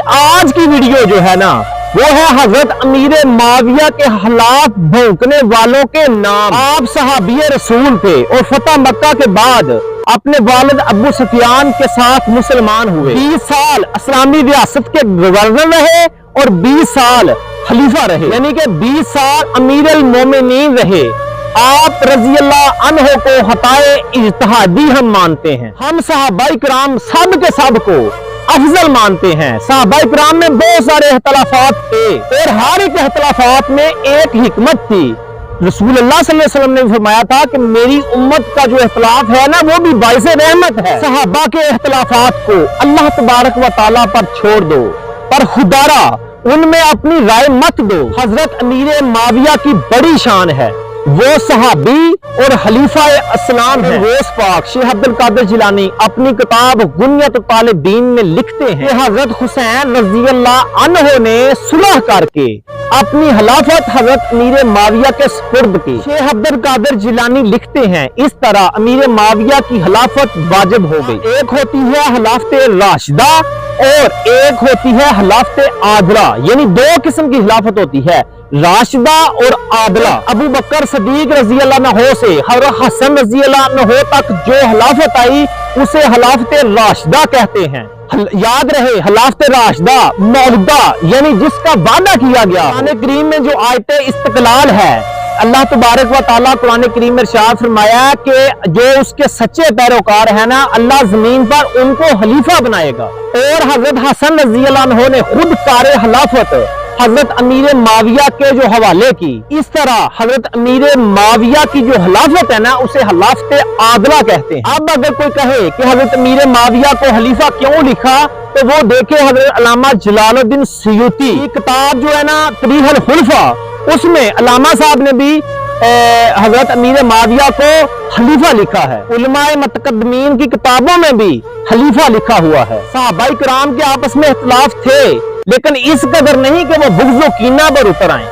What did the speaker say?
آج کی ویڈیو جو ہے نا وہ ہے حضرت امیر معاویہ کے خلاف بھونکنے والوں کے نام۔ آپ صحابی رسول تھے اور فتح مکہ کے بعد اپنے والد ابو سفیان کے ساتھ مسلمان ہوئے۔ 20 سال اسلامی ریاست کے گورنر رہے اور 20 سال خلیفہ رہے، یعنی کہ 20 سال امیر المومنین رہے۔ آپ رضی اللہ عنہ کو خطائے اجتہادی ہم مانتے ہیں۔ ہم صحابہ کرام سب کے سب کو افضل مانتے ہیں۔ صحابہ کرام میں بہت سارے اختلافات تھے اور ہر ایک اختلافات میں ایک حکمت تھی۔ رسول اللہ صلی اللہ علیہ وسلم نے فرمایا تھا کہ میری امت کا جو اختلاف ہے نا وہ بھی باعث رحمت ہے۔ صحابہ کے اختلافات کو اللہ تبارک و تعالیٰ پر چھوڑ دو، پر خدارا ان میں اپنی رائے مت دو۔ حضرت امیر معاویہ کی بڑی شان ہے، وہ صحابی اور خلیفہ اسلام ہیں۔ غوث پاک شیخ عبد القادر جیلانی اپنی کتاب غنیۃ الطالبین میں لکھتے ہیں کہ حضرت حسین رضی اللہ عنہ نے صلح کر کے اپنی خلافت حضرت امیر معاویہ کے سپرد کی۔ شیخ عبد القادر جیلانی لکھتے ہیں اس طرح امیر معاویہ کی خلافت واجب ہو گئی۔ ایک ہوتی ہے خلافت راشدہ اور ایک ہوتی ہے خلافت عادلہ، یعنی دو قسم کی خلافت ہوتی ہے، راشدہ اور عادلہ۔ ابو بکر صدیق رضی اللہ عنہ سے حضرت حسن رضی اللہ عنہ تک جو خلافت آئی اسے خلافت راشدہ کہتے ہیں۔ یاد رہے خلافت راشدہ موعودہ یعنی جس کا وعدہ کیا گیا۔ قرآن کریم میں جو آیت استقلال ہے، اللہ تبارک و تعالیٰ قرآن کریم میں ارشاد فرمایا کہ جو اس کے سچے پیروکار ہیں نا اللہ زمین پر ان کو خلیفہ بنائے گا، اور حضرت حسن رضی اللہ عنہ نے خود کار خلافت حضرت امیر معاویہ کے جو حوالے کی۔ اس طرح حضرت امیر معاویہ کی جو خلافت ہے نا اسے خلافت عادلہ کہتے ہیں۔ اب اگر کوئی کہے کہ حضرت امیر معاویہ کو خلیفہ کیوں لکھا تو وہ دیکھے حضرت علامہ جلال الدین سیوطی کی کتاب جو ہے نا تاریخ الخلفاء، اس میں علامہ صاحب نے بھی حضرت امیر معاویہ کو خلیفہ لکھا ہے۔ علماء متقدمین کی کتابوں میں بھی خلیفہ لکھا ہوا ہے۔ صحابہ کرام کے آپس میں اختلاف تھے لیکن اس قدر نہیں کہ وہ بغض و کینہ پر اتر آئیں۔